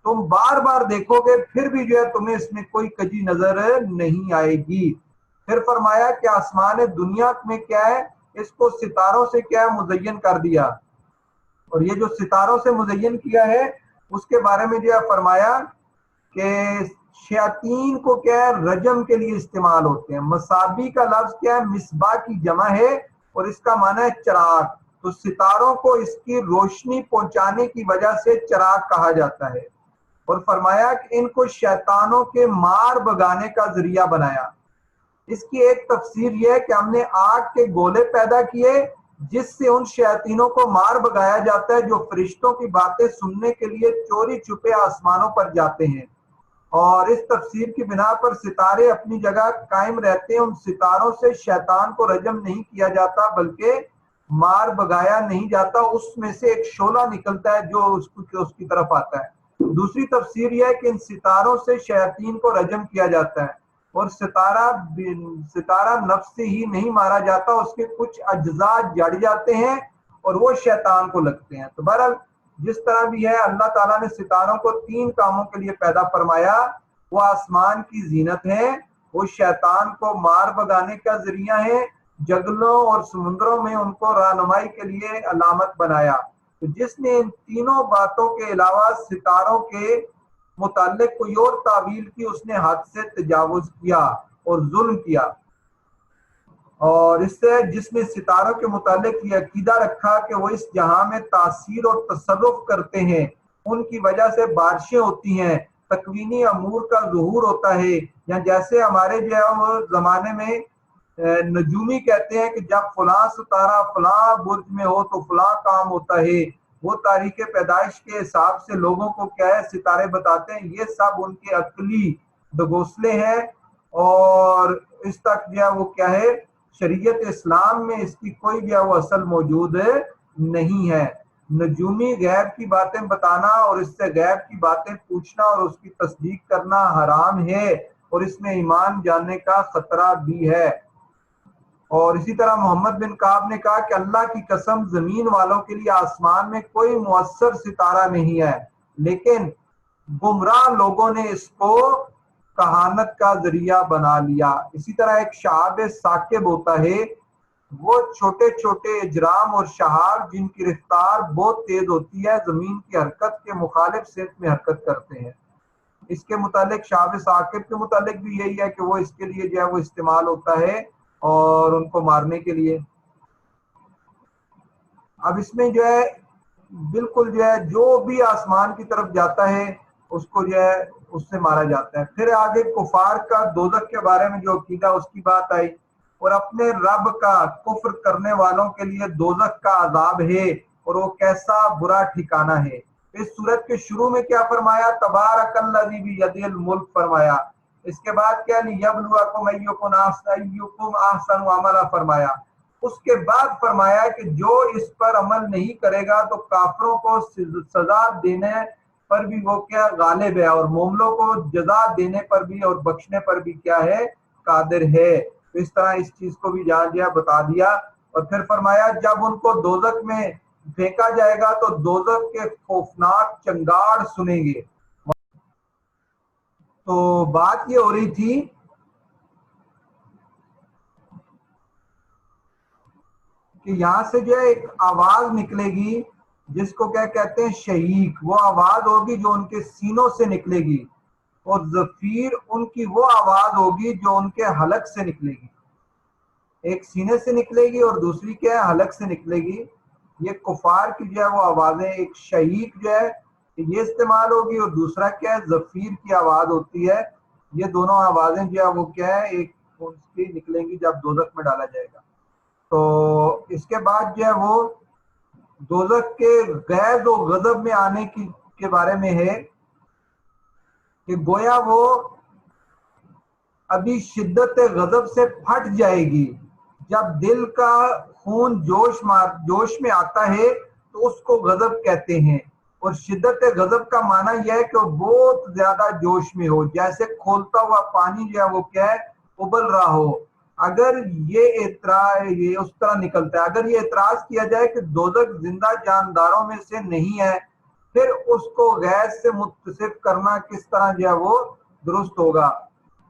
تم بار بار دیکھو گے پھر بھی جو ہے تمہیں اس میں کوئی کجی نظر نہیں آئے گی. پھر فرمایا کہ آسمان دنیا میں کیا ہے، اس کو ستاروں سے کیا ہے مزین کر دیا، اور یہ جو ستاروں سے مزین کیا ہے اس کے بارے میں جو ہے فرمایا کہ شیاطین کو کیا ہے رجم کے لیے استعمال ہوتے ہیں. مصابی کا لفظ کیا ہے، مصباح کی جمع ہے اور اس کا معنی ہے چراغ. تو ستاروں کو اس کی روشنی پہنچانے کی وجہ سے چراغ کہا جاتا ہے. اور فرمایا کہ ان کو شیطانوں کے مار بگانے کا ذریعہ بنایا. اس کی ایک تفسیر یہ ہے کہ ہم نے آگ کے گولے پیدا کیے جس سے ان شیاطینوں کو مار بگایا جاتا ہے جو فرشتوں کی باتیں سننے کے لیے چوری چھپے آسمانوں پر جاتے ہیں. اور اس تفسیر کی بنا پر ستارے اپنی جگہ قائم رہتے ہیں، ان ستاروں سے شیطان کو رجم نہیں کیا جاتا بلکہ مار بگایا نہیں جاتا، اس میں سے ایک شعلہ نکلتا ہے جو اس کی طرف آتا ہے. دوسری تفسیر یہ ہے کہ ان ستاروں سے شیاطین کو رجم کیا جاتا ہے، اور ستارہ نفس سے ہی نہیں مارا جاتا، اس کے کچھ اجزاء جڑ جاتے ہیں اور وہ شیطان کو لگتے ہیں. تو بہرحال جس طرح بھی ہے اللہ تعالیٰ نے ستاروں کو 3 کاموں کے لیے پیدا فرمایا. وہ آسمان کی زینت ہے، وہ شیطان کو مار بگانے کا ذریعہ ہے، جنگلوں اور سمندروں میں ان کو رہنمائی کے لیے علامت بنایا. تو جس نے ان تینوں باتوں کے علاوہ ستاروں کے متعلق کوئی اور تعویل کی، اس نے حد سے تجاوز کیا اور ظلم کیا. اور اس سے جس نے ستاروں کے متعلق یہ عقیدہ رکھا کہ وہ اس جہاں میں تاثیر اور تصرف کرتے ہیں، ان کی وجہ سے بارشیں ہوتی ہیں، تکوینی امور کا ظہور ہوتا ہے، یا جیسے ہمارے جو ہے وہ زمانے میں نجومی کہتے ہیں کہ جب فلاں ستارہ فلاں برج میں ہو تو فلاں کام ہوتا ہے، وہ تاریخ پیدائش کے حساب سے لوگوں کو کیا ہے ستارے بتاتے ہیں، یہ سب ان کے عقلی دگوسلے ہیں، اور اس تک جو ہے وہ کیا ہے شریعت اسلام میں اس کی کوئی جو ہے وہ اصل موجود نہیں ہے۔ نجومی غیب کی باتیں بتانا اور اس سے غیب کی باتیں پوچھنا اور اس کی تصدیق کرنا حرام ہے، اور اس میں ایمان جاننے کا خطرہ بھی ہے۔ اور اسی طرح محمد بن کعب نے کہا کہ اللہ کی قسم زمین والوں کے لیے آسمان میں کوئی مؤثر ستارہ نہیں ہے، لیکن گمراہ لوگوں نے اس کو کہانت کا ذریعہ بنا لیا۔ اسی طرح ایک شہاب ثاقب ہوتا ہے، وہ چھوٹے چھوٹے اجرام اور شہاب جن کی رفتار بہت تیز ہوتی ہے زمین کی حرکت کے مخالف سمت میں حرکت کرتے ہیں۔ اس کے متعلق شہاب ثاقب کے متعلق بھی یہی ہے کہ وہ اس کے لیے جو ہے وہ استعمال ہوتا ہے اور ان کو مارنے کے لیے۔ اب اس میں جو ہے بالکل جو ہے جو بھی آسمان کی طرف جاتا ہے اس کو جو ہے اس سے مارا جاتا ہے۔ پھر آگے کفار کا دوزخ کے بارے میں جو عقیدہ اس کی بات آئی، اور اپنے رب کا کفر کرنے والوں کے لیے دوزخ کا عذاب ہے اور وہ کیسا برا ٹھکانہ ہے۔ اس صورت کے شروع میں کیا فرمایا؟ تبارک الذی بیدہ الملک فرمایا۔ اس کے بعد کیا لیبلوکم ایکم احسن عملا فرمایا۔ اس کے بعد فرمایا کہ جو اس پر عمل نہیں کرے گا تو کافروں کو سزا دینے پر بھی وہ کیا غالب ہے، اور مومنوں کو جزا دینے پر بھی اور بخشنے پر بھی کیا ہے قادر ہے۔ تو اس طرح اس چیز کو بھی جان دیا بتا دیا۔ اور پھر فرمایا جب ان کو دوزخ میں پھینکا جائے گا تو دوزخ کے خوفناک چنگاڑ سنیں گے۔ تو بات یہ ہو رہی تھی کہ یہاں سے جو ہے ایک آواز نکلے گی جس کو کیا کہتے ہیں شہیق، وہ آواز ہوگی جو ان کے سینوں سے نکلے گی، اور زفیر ان کی وہ آواز ہوگی جو ان کے حلق سے نکلے گی۔ ایک سینے سے نکلے گی اور دوسری کیا ہے حلق سے نکلے گی۔ یہ کفار کی جو ہے وہ آوازیں، ایک شہیق جو ہے یہ استعمال ہوگی، اور دوسرا کیا ہے زفیر کی آواز ہوتی ہے۔ یہ دونوں آوازیں جو ہے وہ کیا ہے ایک ان کی نکلیں گی جب دوزخ میں ڈالا جائے گا۔ تو اس کے بعد جو ہے وہ دوزخ کے غیظ و غضب میں آنے کے بارے میں ہے کہ گویا وہ ابھی شدت غضب سے پھٹ جائے گی۔ جب دل کا خون جوش میں آتا ہے تو اس کو غضب کہتے ہیں، اور شدت غضب کا معنی یہ ہے کہ وہ بہت زیادہ جوش میں ہو، جیسے کھولتا ہوا پانی جو ہے وہ کیا ہے ابل رہا ہو۔ اگر یہ اعتراض یہ اس طرح نکلتا ہے، اگر یہ اعتراض کیا جائے کہ دوزخ زندہ جانداروں میں سے نہیں ہے، پھر اس کو غیر سے متصف کرنا کس طرح جو ہے وہ درست ہوگا؟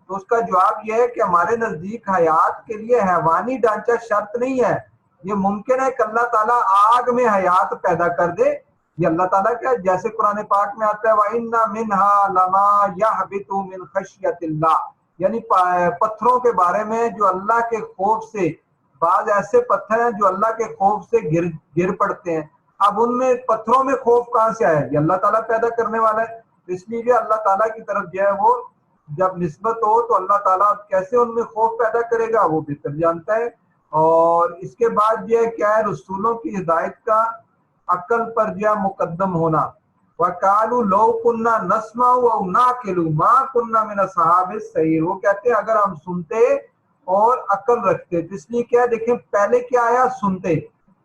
تو اس کا جواب یہ ہے کہ ہمارے نزدیک حیات کے لیے حیوانی ڈھانچہ شرط نہیں ہے۔ یہ ممکن ہے کہ اللہ تعالیٰ آگ میں حیات پیدا کر دے، یہ اللہ تعالیٰ کا جیسے قرآن پاک میں آتا ہے وَإِنَّ مِنْهَا لَمَا يَهْبِطُ مِنْ خَشْيَةِ اللَّهِ، یعنی پتھروں کے بارے میں جو اللہ کے خوف سے، بعض ایسے پتھر ہیں جو اللہ کے خوف سے گر پڑتے ہیں۔ اب ان میں پتھروں میں خوف کہاں سے آیا؟ یہ اللہ تعالیٰ پیدا کرنے والا ہے، اس لیے اللہ تعالیٰ کی طرف جو ہے وہ جب نسبت ہو تو اللہ تعالیٰ کیسے ان میں خوف پیدا کرے گا وہ بہتر جانتا ہے۔ اور اس کے بعد یہ کیا ہے رسولوں کی ہدایت کا عقل پر جو مقدم ہونا۔ وَقَالُوا لَوْ كُنَّا نَسْمَعُ أَوْ نَعْقِلُ مَا كُنَّا مِنَ أَصْحَابِ السَّعِيرِ، وہ کہتے ہیں اگر ہم سنتے اور عقل رکھتے، اس لیے کیا دیکھیں پہلے کیا آیا سنتے،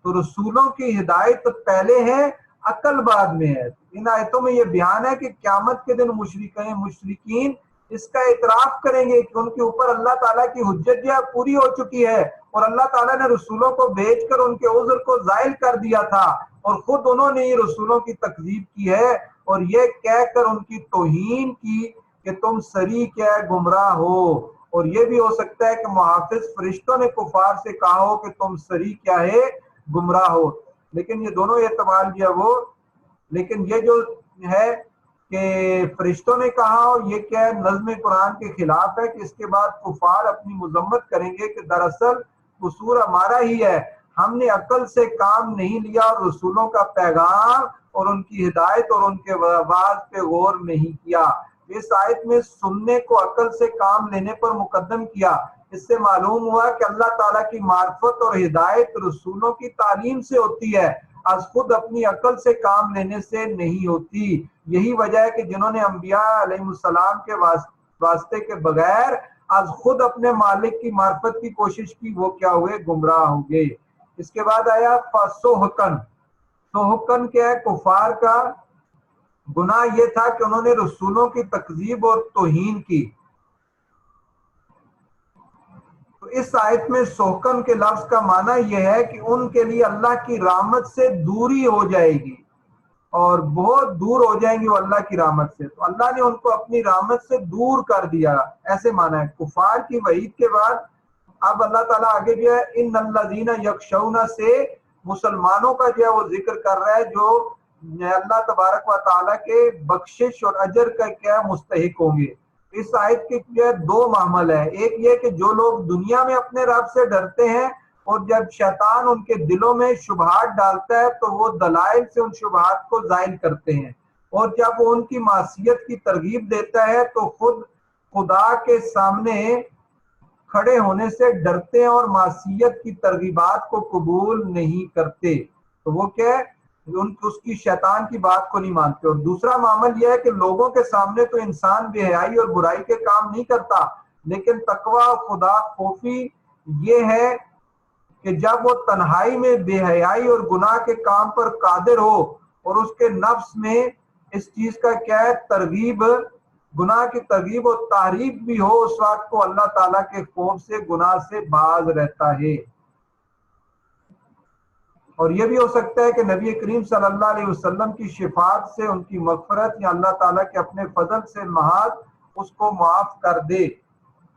تو رسولوں کی ہدایت پہلے ہے عقل بعد میں ہے۔ ان آیتوں میں یہ بیان ہے کہ قیامت کے دن مشرکین اس کا اعتراف کریں گے کہ ان کے اوپر اللہ تعالیٰ کی حجت جو ہے پوری ہو چکی ہے، اور اللہ تعالیٰ نے رسولوں کو بھیج کر ان کے عذر کو زائل کر دیا تھا، اور خود انہوں نے ہی رسولوں کی تکذیب کی ہے، اور یہ کہہ کر ان کی توہین کی کہ تم سری کیا گمراہ ہو۔ اور یہ بھی ہو سکتا ہے کہ محافظ فرشتوں نے کفار سے کہا ہو کہ تم سری کیا ہے گمراہ ہو۔ لیکن یہ دونوں احتمال جو ہے وہ، لیکن یہ جو ہے کہ فرشتوں نے کہا ہو یہ کیا نظم قرآن کے خلاف ہے کہ اس کے بعد کفار اپنی مذمت کریں گے کہ دراصل قصور ہمارا ہی ہے، ہم نے عقل سے کام نہیں لیا اور رسولوں کا پیغام اور ان کی ہدایت اور ان کے آواز پہ غور نہیں کیا۔ اس آیت میں سننے کو عقل سے کام لینے پر مقدم کیا۔ اس سے معلوم ہوا کہ اللہ تعالیٰ کی معرفت اور ہدایت رسولوں کی تعلیم سے ہوتی ہے، از خود اپنی عقل سے کام لینے سے نہیں ہوتی۔ یہی وجہ ہے کہ جنہوں نے انبیاء علیہ السلام کے واسطے کے بغیر از خود اپنے مالک کی معرفت کی کوشش کی، وہ کیا ہوئے؟ گمراہ ہو گئے۔ اس کے بعد آیا فسحقن۔ سحقن کیا ہے؟ کفار کا گناہ یہ تھا کہ انہوں نے رسولوں کی تکذیب اور توہین کی۔ تو اس آیت میں سحقن کے لفظ کا معنی یہ ہے کہ ان کے لیے اللہ کی رحمت سے دوری ہو جائے گی اور بہت دور ہو جائیں گے وہ اللہ کی رحمت سے، تو اللہ نے ان کو اپنی رحمت سے دور کر دیا، ایسے معنی ہے۔ کفار کی وعید کے بعد اب اللہ تعالیٰ آگے جو ہے ان الذین یخشون سے مسلمانوں کا جو ہے وہ ذکر کر رہا ہے جو اللہ تبارک و تعالیٰ کے بخشش اور اجر کا کیا مستحق ہوں گے۔ اس آیت کے جو ہے دو معامل ہے، ایک یہ کہ جو لوگ دنیا میں اپنے رب سے ڈرتے ہیں اور جب شیطان ان کے دلوں میں شبہات ڈالتا ہے تو وہ دلائل سے ان شبہات کو زائل کرتے ہیں، اور جب وہ ان کی معصیت کی ترغیب دیتا ہے تو خود خدا کے سامنے کھڑے ہونے سے ڈرتے ہیں اور معصیت کی ترغیبات کو قبول نہیں کرتے، تو وہ کیا ہے؟ اس کی شیطان کی بات کو نہیں مانتے۔ اور دوسرا معامل یہ ہے کہ لوگوں کے سامنے تو انسان بے حیائی اور برائی کے کام نہیں کرتا، لیکن تقوی خدا خوفی یہ ہے کہ جب وہ تنہائی میں بے حیائی اور گناہ کے کام پر قادر ہو اور اس کے نفس میں اس چیز کا کیا ہے؟ ترغیب، گناہ کی ترغیب اور تحریف بھی ہو، اس وقت کو اللہ تعالیٰ کے خوف سے گناہ سے باز رہتا ہے۔ اور یہ بھی ہو سکتا ہے کہ نبی کریم صلی اللہ علیہ وسلم کی شفاعت سے ان کی مغفرت یا اللہ تعالیٰ کے اپنے فضل سے محض اس کو معاف کر دے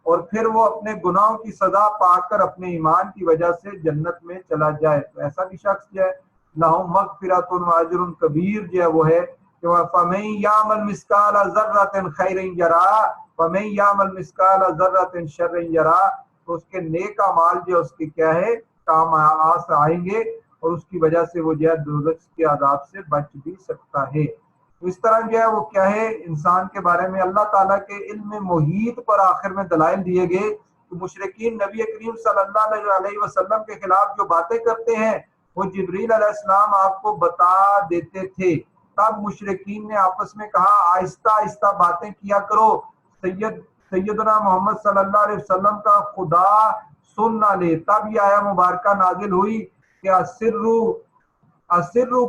اور پھر وہ اپنے گناہوں کی سزا پا کر اپنے ایمان کی وجہ سے جنت میں چلا جائے، تو ایسا بھی شخص جو ہے لہم مغفرۃ و اجر کبیر جو ہے وہ ہے کہ فَمَن يَعْمَلْ مِثْقَالَ ذَرَّةٍ خَيْرًا يَرَهُ وَمَن يَعْمَلْ مِثْقَالَ ذَرَّةٍ شَرًّا يَرَهُ، تو اس کے نیک اعمال جو اس کے کیا ہے؟ کام آئیں گے اور اس کی وجہ سے وہ جو ہے دوزخ کے عذاب سے بچ بھی سکتا ہے۔ اس طرح جو ہے وہ کیا ہے؟ انسان کے بارے میں اللہ تعالیٰ کے علم محیط پر آخر میں دلائل دیے گئے کہ مشرکین نبی کریم صلی اللہ علیہ وسلم کے خلاف جو باتیں کرتے ہیں وہ جبریل علیہ السلام آپ کو بتا دیتے تھے، تب مشرکین نے آپس میں کہا آہستہ آہستہ باتیں کیا کرو، سیدنا محمد صلی اللہ علیہ وسلم کا خدا سن نہ لے۔ تب یہ آیہ مبارکہ نازل ہوئی کہ اسروا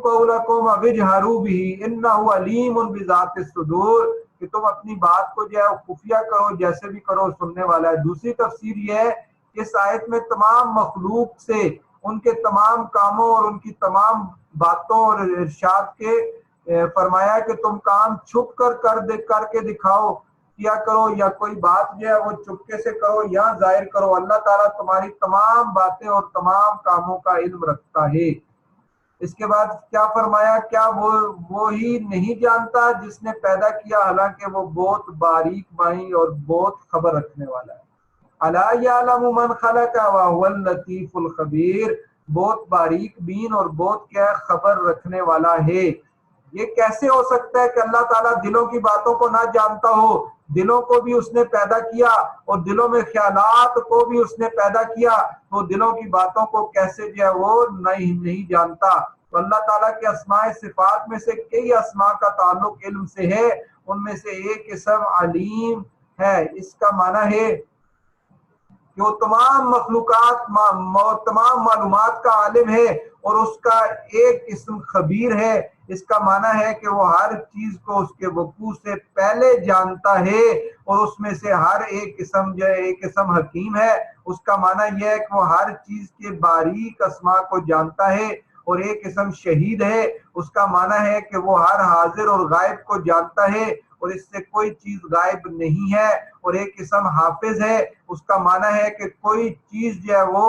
قولکم واجہروا بہ انہ علیم بذات الصدور، کہ تم اپنی بات کو جو ہے خفیہ کرو، جیسے بھی کرو سننے والا ہے۔ دوسری تفسیر یہ ہے کہ اس آیت میں تمام مخلوق سے ان کے تمام کاموں اور ان کی تمام باتوں اور ارشاد کے فرمایا کہ تم کام چھپ کر کے دکھاؤ کیا کرو، یا کوئی بات جو ہے وہ چپکے سے کرو یا ظاہر کرو، اللہ تعالیٰ تمہاری تمام باتیں اور تمام کاموں کا علم رکھتا ہے۔ اس کے بعد کیا فرمایا؟ کیا وہی نہیں جانتا جس نے پیدا کیا، حالانکہ وہ بہت باریک بائیں اور بہت خبر رکھنے والا ہے۔ الا یعلم من خلق وهو اللطیف الخبیر، بہت باریک بین اور بہت کیا خبر رکھنے والا ہے۔ یہ کیسے ہو سکتا ہے کہ اللہ تعالیٰ دلوں کی باتوں کو نہ جانتا ہو؟ دلوں کو بھی اس نے پیدا کیا اور دلوں میں خیالات کو بھی اس نے پیدا کیا، تو دلوں کی باتوں کو کیسے جو ہے وہ نہیں جانتا؟ تو اللہ تعالیٰ کے اسماء صفات میں سے کئی اسماء کا تعلق علم سے ہے، ان میں سے ایک اسم علیم ہے۔ اس کا معنی ہے کہ وہ تمام مخلوقات تمام معلومات کا عالم ہے، اور اس کا ایک اسم خبیر ہے۔ اس کا معنی ہے کہ وہ ہر چیز کو اس کے وقوع سے پہلے جانتا ہے، اور اس میں سے ہر ایک اسم جو ہے ایک اسم حکیم ہے۔ اس کا معنی یہ ہے کہ وہ ہر چیز کے باریک اسماء کو جانتا ہے، اور ایک اسم شہید ہے۔ اس کا معنی ہے کہ وہ ہر حاضر اور غائب کو جانتا ہے اور اس سے کوئی چیز غائب نہیں ہے۔ اور ایک اسم حافظ ہے، اس کا معنی ہے کہ کوئی چیز جو ہے وہ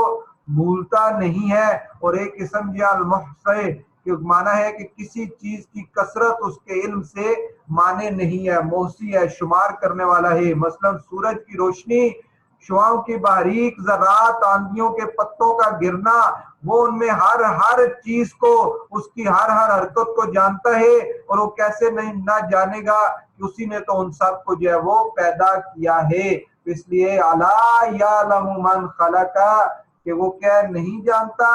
بھولتا نہیں ہے۔ اور ایک اسم جو المحصی کہ معنی ہے کہ کسی چیز کی کثرت اس کے علم سے معنی نہیں ہے، محصی ہے، شمار کرنے والا ہے۔ مثلا سورج کی روشنی شعاؤں کی باریک ذرات، آندھیوں کے پتوں کا گرنا، وہ ان میں ہر چیز کو، اس کی ہر حرکت کو جانتا ہے، اور وہ کیسے نہیں نہ جانے گا کہ اسی نے تو ان سب کو جو ہے وہ پیدا کیا ہے۔ اس لیے الا یعلم من خلق، کہ وہ کیا نہیں جانتا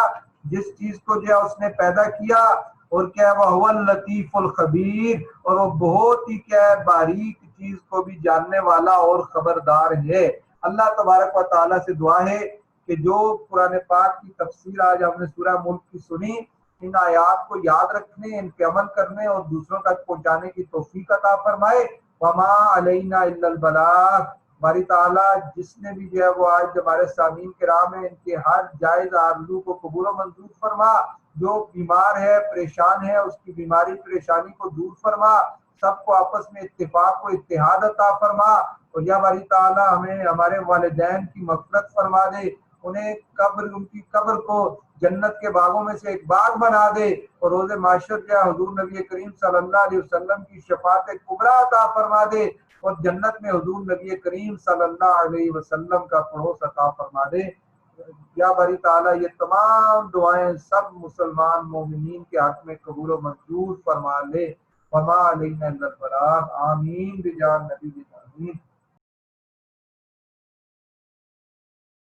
جس چیز کو جو ہے اس نے پیدا کیا، اور کیا وہ هو اللطیف الخبیر، اور وہ بہت ہی کیا ہے باریک چیز کو بھی جاننے والا اور خبردار ہے۔ اللہ تبارک و تعالیٰ سے دعا ہے کہ جو قرآن پاک کی تفسیر آج ہم نے سورہ ملک کی سنی، ان آیات کو یاد رکھنے، ان پہ عمل کرنے اور دوسروں تک پہنچانے کی توفیق عطا فرمائے۔ وما علینا الا البلاغ، باری تعالیٰ جس نے بھی جو ہے وہ آج ہمارے سامعین کرام ہیں، ان کے ہر جائز آرزو کو قبول و منظور فرما، جو بیمار ہے پریشان ہے اس کی بیماری پریشانی کو دور فرما، سب کو آپس میں اتفاق و اتحاد عطا فرما، اور یا باری تعالیٰ ہمیں ہمارے والدین کی مغفرت فرما دے، انہیں ان کی قبر کو جنت کے باغوں میں سے ایک باغ بنا دے، اور روز معاشر کیا حضور نبی کریم صلی اللہ علیہ وسلم کی شفاعت کبریٰ عطا فرما دے، اور جنت میں حضور نبی کریم صلی اللہ علیہ وسلم کا پڑوس عطا فرما دے۔ یا باری تعالیٰ یہ تمام دعائیں سب مسلمان مومنین کے حق میں قبول و منظور فرما لے۔ وما علینا الا البلاغ، آمین بجاہ نبی آمین۔